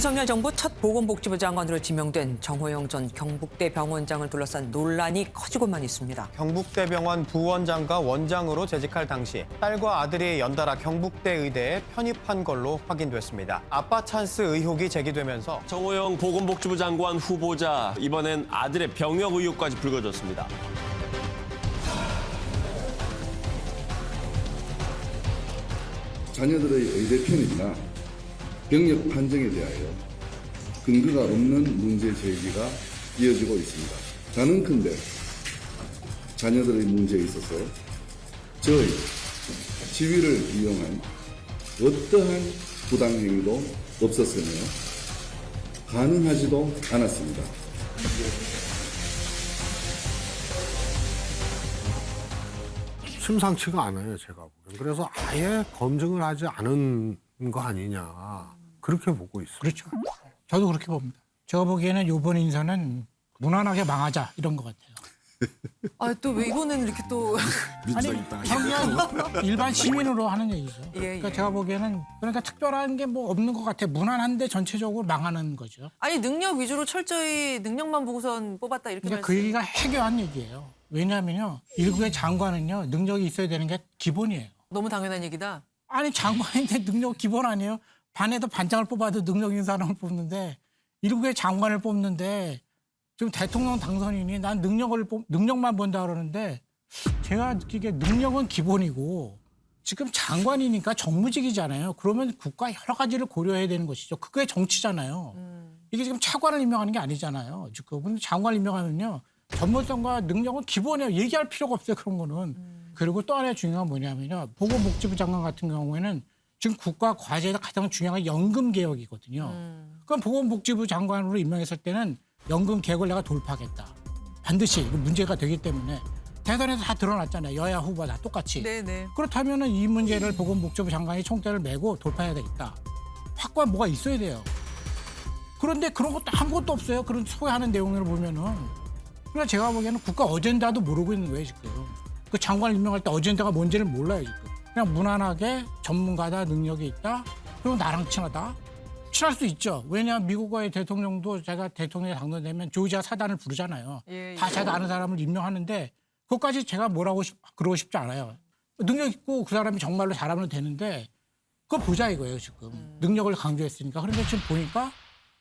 윤석열 정부 첫 보건복지부 장관으로 지명된 정호영 전 경북대 병원장을 둘러싼 논란이 커지고만 있습니다. 경북대병원 부원장과 원장으로 재직할 당시 딸과 아들이 연달아 경북대 의대에 편입한 걸로 확인됐습니다. 아빠 찬스 의혹이 제기되면서 정호영 보건복지부 장관 후보자, 이번엔 아들의 병역 의혹까지 불거졌습니다. 자녀들의 의대 편입이나 병역 판정에 대하여 근거가 없는 문제 제기가 이어지고 있습니다. 자는컨대 자녀들의 문제에 있어서 저의 지위를 이용한 어떠한 부당행위도 없었으며 가능하지도 않았습니다. 심상치가 않아요, 제가 보기엔. 그래서 아예 검증을 하지 않은 거 아니냐, 그렇게 보고 있어요. 그렇죠. 저도 그렇게 봅니다. 제가 보기에는 이번 인사는 무난하게 망하자 이런 것 같아요. 아, 또 왜 이거는 이렇게 또 아니, 그냥 일반 시민으로 하는 얘기죠. 예, 그러니까 예. 제가 보기에는 그러니까 특별한 게 뭐 없는 것 같아. 무난한데 전체적으로 망하는 거죠. 아니 능력 위주로 철저히 능력만 보고선 뽑았다 이렇게 그러니까 그 얘기가 해괴한 얘기예요. 왜냐하면요, 일국의 장관은요 능력이 있어야 되는 게 기본이에요. 너무 당연한 얘기다. 아니 장관인데 능력 기본 아니에요? 반에도 반장을 뽑아도 능력 있는 사람을 뽑는데 일국의 장관을 뽑는데 지금 대통령 당선인이 난 능력만 본다 그러는데 제가 느끼기에 능력은 기본이고 지금 장관이니까 정무직이잖아요. 그러면 국가 여러 가지를 고려해야 되는 것이죠. 그게 정치잖아요. 이게 지금 차관을 임명하는 게 아니잖아요. 지금 근데 장관을 임명하면요 전문성과 능력은 기본이에요. 얘기할 필요가 없어요. 그런 거는. 그리고 또 하나 중요한 건 뭐냐면요. 보건복지부 장관 같은 경우에는 지금 국가 과제에서 가장 중요한 건 연금 개혁이거든요. 그럼 보건복지부 장관으로 임명했을 때는 연금 개혁을 내가 돌파하겠다. 반드시 이거 문제가 되기 때문에 대선에서 다 드러났잖아요. 여야 후보 다 똑같이. 네네. 그렇다면 이 문제를 보건복지부 장관이 총대를 메고 돌파해야 되겠다. 확고한 뭐가 있어야 돼요. 그런데 그런 것도 아무것도 없어요. 그런 소개하는 내용을 보면은. 그러니까 제가 보기에는 국가 어젠다도 모르고 있는 거예요, 지금. 그 장관을 임명할 때 어젠다가 뭔지를 몰라요, 지금. 그냥 무난하게 전문가다, 능력이 있다, 그리고 나랑 친하다. 친할 수 있죠. 왜냐하면 미국의 대통령도 제가 대통령에 당선되면 조지아 사단을 부르잖아요. 예, 다 자기가 아는 사람을 임명하는데 그것까지 제가 그러고 싶지 않아요. 능력 있고 그 사람이 정말로 잘하면 되는데 그걸 보자 이거예요, 지금. 능력을 강조했으니까. 그런데 지금 보니까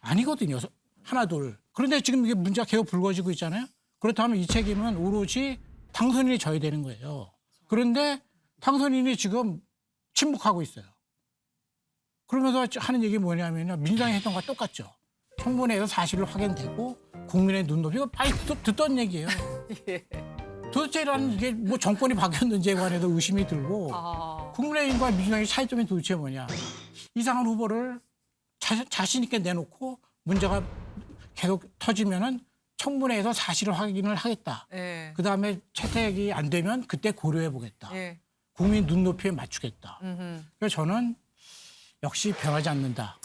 아니거든요. 하나, 둘. 그런데 지금 이게 문제가 계속 불거지고 있잖아요. 그렇다면 이 책임은 오로지 당선인이 져야 되는 거예요. 그런데 당선인이 지금 침묵하고 있어요. 그러면서 하는 얘기 뭐냐면요. 민주당이 했던 것과 똑같죠. 청문회에서 사실로 확인되고 국민의 눈높이, 이거 빨리 듣던 얘기예요. 예. 도대체라는 이게 뭐 정권이 바뀌었는지에 관해서 의심이 들고 국민의힘과 민주당의 차이점이 도대체 뭐냐. 이상한 후보를 자신 있게 내놓고 문제가 계속 터지면은 청문회에서 사실을 확인을 하겠다. 예. 그다음에 채택이 안 되면 그때 고려해 보겠다. 예. 국민 눈높이에 맞추겠다. 그래서 저는 역시 변하지 않는다.